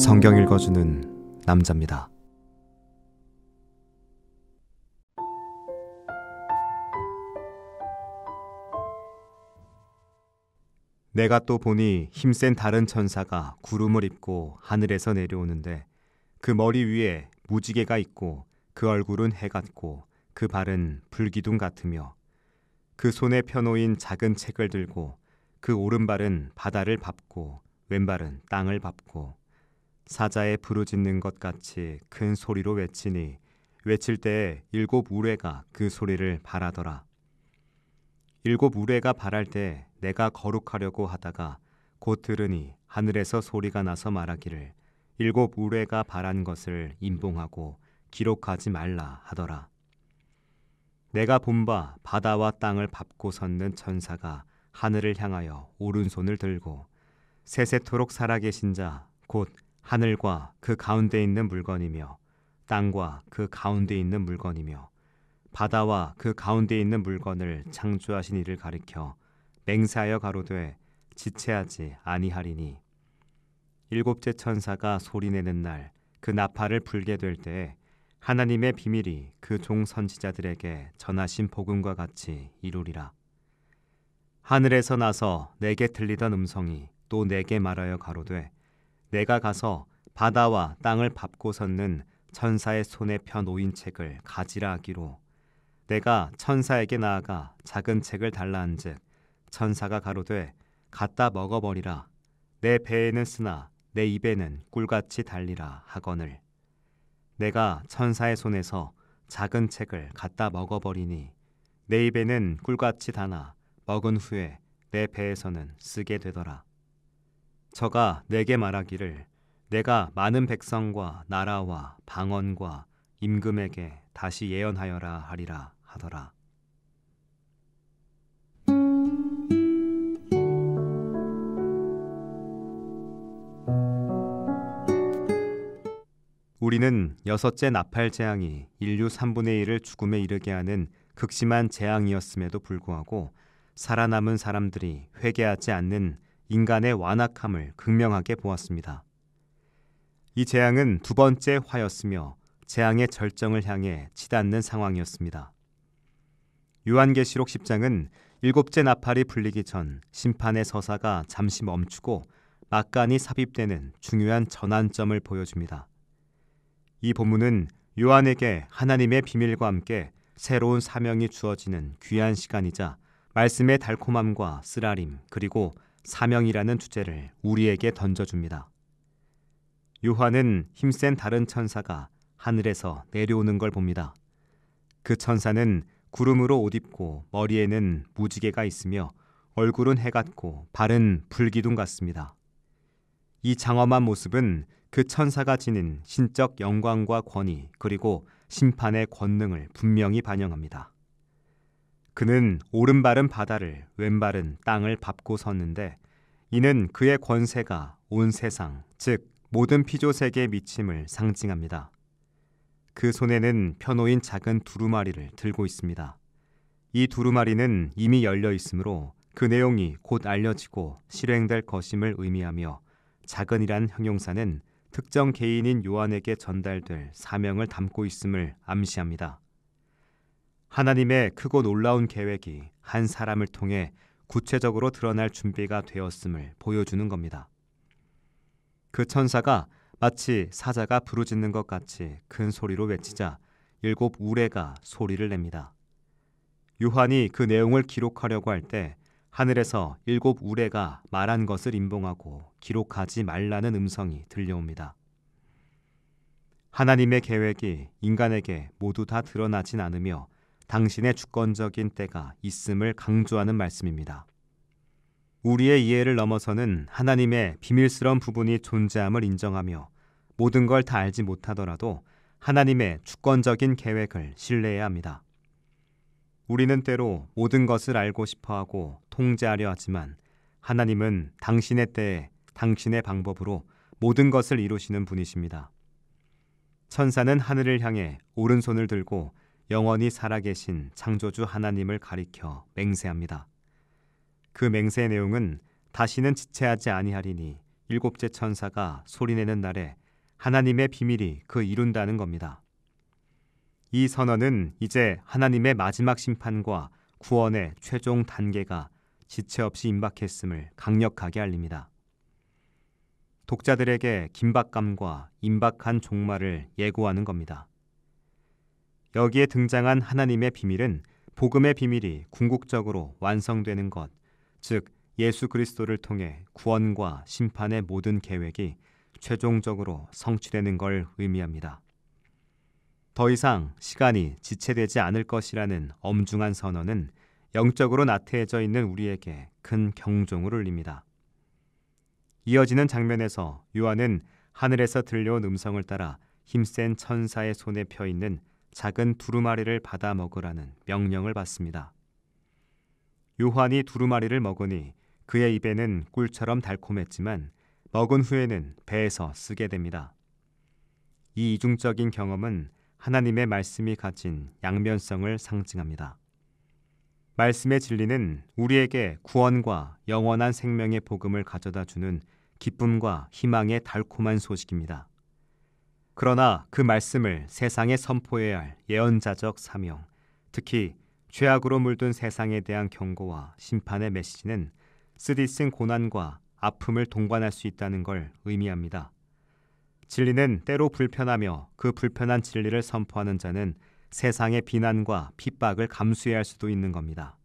성경 읽어주는 남자입니다. 내가 또 보니 힘센 다른 천사가 구름을 입고 하늘에서 내려오는데 그 머리 위에 무지개가 있고 그 얼굴은 해 같고 그 발은 불기둥 같으며 그 손에 펴놓인 작은 책을 들고 그 오른발은 바다를 밟고 왼발은 땅을 밟고 사자의 부르짖는 것 같이 큰 소리로 외치니 외칠 때에 7 우레가 그 소리를 발하더라. 7 우레가 발할 때 내가 거룩하려고 하다가 곧 들으니 하늘에서 소리가 나서 말하기를 7 우레가 발한 것을 임봉하고 기록하지 말라 하더라. 내가 본 바 바다와 땅을 밟고 섰는 천사가 하늘을 향하여 오른손을 들고 세세토록 살아계신 자 곧 하늘과 그 가운데 있는 물건이며 땅과 그 가운데 있는 물건이며 바다와 그 가운데 있는 물건을 창조하신 이를 가리켜 맹세하여 가로되 지체하지 아니하리니 7째 천사가 소리내는 날 그 나팔을 불게 될 때에 하나님의 비밀이 그 종 선지자들에게 전하신 복음과 같이 이루리라. 하늘에서 나서 내게 들리던 음성이 또 내게 말하여 가로되 내가 가서 바다와 땅을 밟고 섰는 천사의 손에 펴 놓인 책을 가지라 하기로 내가 천사에게 나아가 작은 책을 달라 한즉 천사가 가로되 갖다 먹어버리라. 내 배에는 쓰나 내 입에는 꿀같이 달리라 하거늘 내가 천사의 손에서 작은 책을 갖다 먹어버리니 내 입에는 꿀같이 다나 먹은 후에 내 배에서는 쓰게 되더라. 저가 내게 말하기를 내가 많은 백성과 나라와 방언과 임금에게 다시 예언하여라 하리라 하더라. 우리는 6째 나팔 재앙이 인류 3분의 1을 죽음에 이르게 하는 극심한 재앙이었음에도 불구하고 살아남은 사람들이 회개하지 않는 인간의 완악함을 극명하게 보았습니다. 이 재앙은 2번째 화였으며 재앙의 절정을 향해 치닫는 상황이었습니다. 요한계시록 10장은 7째 나팔이 불리기 전 심판의 서사가 잠시 멈추고 막간이 삽입되는 중요한 전환점을 보여줍니다. 이 본문은 요한에게 하나님의 비밀과 함께 새로운 사명이 주어지는 귀한 시간이자 말씀의 달콤함과 쓰라림 그리고 사명이라는 주제를 우리에게 던져줍니다. 요한은 힘센 다른 천사가 하늘에서 내려오는 걸 봅니다. 그 천사는 구름으로 옷 입고 머리에는 무지개가 있으며 얼굴은 해 같고 발은 불기둥 같습니다. 이 장엄한 모습은 그 천사가 지닌 신적 영광과 권위 그리고 심판의 권능을 분명히 반영합니다. 그는 오른발은 바다를 왼발은 땅을 밟고 섰는데 이는 그의 권세가 온 세상 즉 모든 피조세계에 미침을 상징합니다. 그 손에는 펴놓인 작은 두루마리를 들고 있습니다. 이 두루마리는 이미 열려 있으므로 그 내용이 곧 알려지고 실행될 것임을 의미하며 작은이란 형용사는 특정 개인인 요한에게 전달될 사명을 담고 있음을 암시합니다. 하나님의 크고 놀라운 계획이 한 사람을 통해 구체적으로 드러날 준비가 되었음을 보여주는 겁니다. 그 천사가 마치 사자가 부르짖는 것 같이 큰 소리로 외치자 7 우레가 소리를 냅니다. 요한이 그 내용을 기록하려고 할 때 하늘에서 7 우레가 말한 것을 임봉하고 기록하지 말라는 음성이 들려옵니다. 하나님의 계획이 인간에게 모두 다 드러나진 않으며 당신의 주권적인 때가 있음을 강조하는 말씀입니다. 우리의 이해를 넘어서는 하나님의 비밀스러운 부분이 존재함을 인정하며 모든 걸 다 알지 못하더라도 하나님의 주권적인 계획을 신뢰해야 합니다. 우리는 때로 모든 것을 알고 싶어하고 통제하려 하지만 하나님은 당신의 때에 당신의 방법으로 모든 것을 이루시는 분이십니다. 천사는 하늘을 향해 오른손을 들고 영원히 살아계신 창조주 하나님을 가리켜 맹세합니다. 그 맹세의 내용은 다시는 지체하지 아니하리니 일곱째 천사가 소리내는 날에 하나님의 비밀이 그 이룬다는 겁니다. 이 선언은 이제 하나님의 마지막 심판과 구원의 최종 단계가 지체 없이 임박했음을 강력하게 알립니다. 독자들에게 긴박감과 임박한 종말을 예고하는 겁니다. 여기에 등장한 하나님의 비밀은 복음의 비밀이 궁극적으로 완성되는 것, 즉 예수 그리스도를 통해 구원과 심판의 모든 계획이 최종적으로 성취되는 걸 의미합니다. 더 이상 시간이 지체되지 않을 것이라는 엄중한 선언은 영적으로 나태해져 있는 우리에게 큰 경종을 울립니다. 이어지는 장면에서 요한은 하늘에서 들려온 음성을 따라 힘센 천사의 손에 펴 있는 작은 두루마리를 받아 먹으라는 명령을 받습니다. 요한이 두루마리를 먹으니 그의 입에는 꿀처럼 달콤했지만 먹은 후에는 배에서 쓰게 됩니다. 이 이중적인 경험은 하나님의 말씀이 가진 양면성을 상징합니다. 말씀의 진리는 우리에게 구원과 영원한 생명의 복음을 가져다 주는 기쁨과 희망의 달콤한 소식입니다. 그러나 그 말씀을 세상에 선포해야 할 예언자적 사명, 특히 죄악으로 물든 세상에 대한 경고와 심판의 메시지는 쓰디쓴 고난과 아픔을 동반할 수 있다는 걸 의미합니다. 진리는 때로 불편하며 그 불편한 진리를 선포하는 자는 세상의 비난과 핍박을 감수해야 할 수도 있는 겁니다.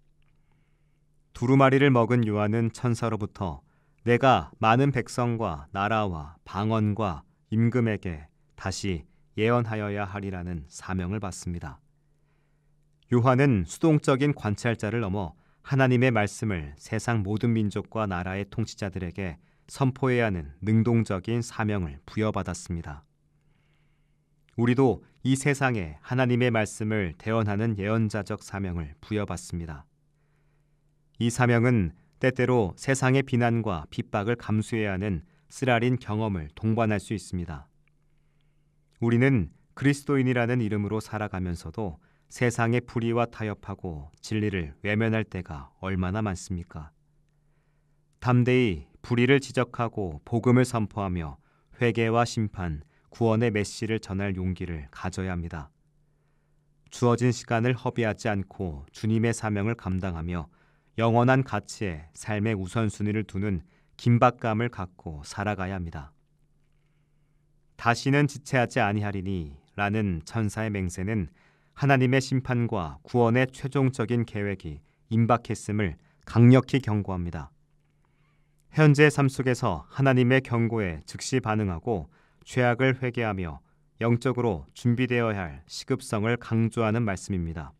두루마리를 먹은 요한은 천사로부터 내가 많은 백성과 나라와 방언과 임금에게 다시 예언하여야 하리라는 사명을 받습니다. 요한은 수동적인 관찰자를 넘어 하나님의 말씀을 세상 모든 민족과 나라의 통치자들에게 선포해야 하는 능동적인 사명을 부여받았습니다. 우리도 이 세상에 하나님의 말씀을 대언하는 예언자적 사명을 부여받습니다. 이 사명은 때때로 세상의 비난과 핍박을 감수해야 하는 쓰라린 경험을 동반할 수 있습니다. 우리는 그리스도인이라는 이름으로 살아가면서도 세상의 불의와 타협하고 진리를 외면할 때가 얼마나 많습니까? 담대히 불의를 지적하고 복음을 선포하며 회개와 심판, 구원의 메시지를 전할 용기를 가져야 합니다. 주어진 시간을 허비하지 않고 주님의 사명을 감당하며 영원한 가치에 삶의 우선순위를 두는 긴박감을 갖고 살아가야 합니다. 다시는 지체하지 아니하리니 라는 천사의 맹세는 하나님의 심판과 구원의 최종적인 계획이 임박했음을 강력히 경고합니다. 현재의 삶 속에서 하나님의 경고에 즉시 반응하고 죄악을 회개하며 영적으로 준비되어야 할 시급성을 강조하는 말씀입니다.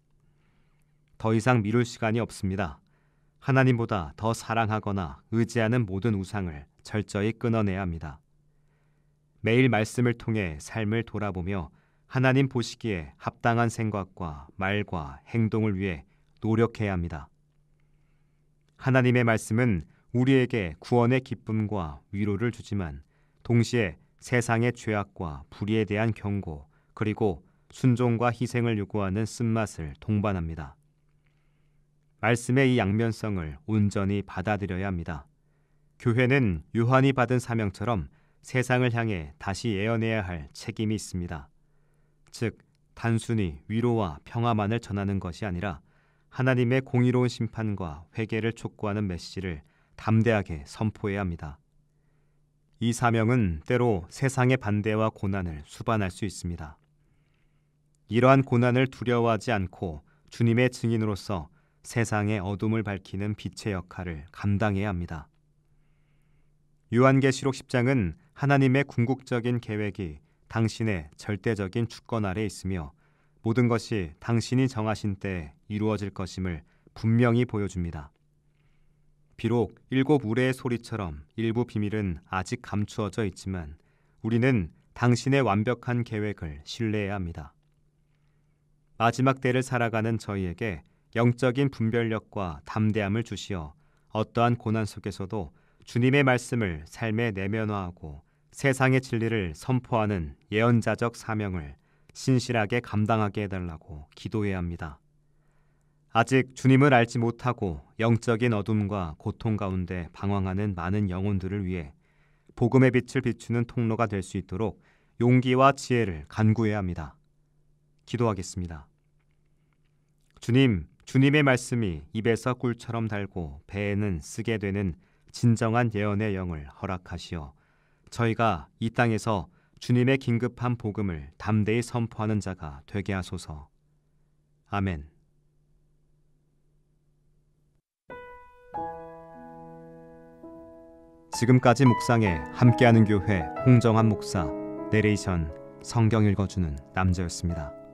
더 이상 미룰 시간이 없습니다. 하나님보다 더 사랑하거나 의지하는 모든 우상을 철저히 끊어내야 합니다. 매일 말씀을 통해 삶을 돌아보며 하나님 보시기에 합당한 생각과 말과 행동을 위해 노력해야 합니다. 하나님의 말씀은 우리에게 구원의 기쁨과 위로를 주지만 동시에 세상의 죄악과 불의에 대한 경고 그리고 순종과 희생을 요구하는 쓴맛을 동반합니다. 말씀의 이 양면성을 온전히 받아들여야 합니다. 교회는 요한이 받은 사명처럼 세상을 향해 다시 예언해야 할 책임이 있습니다. 즉, 단순히 위로와 평화만을 전하는 것이 아니라 하나님의 공의로운 심판과 회개를 촉구하는 메시지를 담대하게 선포해야 합니다. 이 사명은 때로 세상의 반대와 고난을 수반할 수 있습니다. 이러한 고난을 두려워하지 않고 주님의 증인으로서 세상의 어둠을 밝히는 빛의 역할을 감당해야 합니다. 요한계시록 10장은 하나님의 궁극적인 계획이 당신의 절대적인 주권 아래 있으며 모든 것이 당신이 정하신 때에 이루어질 것임을 분명히 보여줍니다. 비록 7 우레의 소리처럼 일부 비밀은 아직 감추어져 있지만 우리는 당신의 완벽한 계획을 신뢰해야 합니다. 마지막 때를 살아가는 저희에게 영적인 분별력과 담대함을 주시어 어떠한 고난 속에서도 주님의 말씀을 삶에 내면화하고 세상의 진리를 선포하는 예언자적 사명을 신실하게 감당하게 해달라고 기도해야 합니다. 아직 주님을 알지 못하고 영적인 어둠과 고통 가운데 방황하는 많은 영혼들을 위해 복음의 빛을 비추는 통로가 될 수 있도록 용기와 지혜를 간구해야 합니다. 기도하겠습니다. 주님, 주님의 말씀이 입에서 꿀처럼 달고 배에는 쓰게 되는 진정한 예언의 영을 허락하시어 저희가 이 땅에서 주님의 긴급한 복음을 담대히 선포하는 자가 되게 하소서. 아멘. 지금까지 묵상에 함께하는 교회 홍정한 목사, 내레이션 성경 읽어주는 남자였습니다.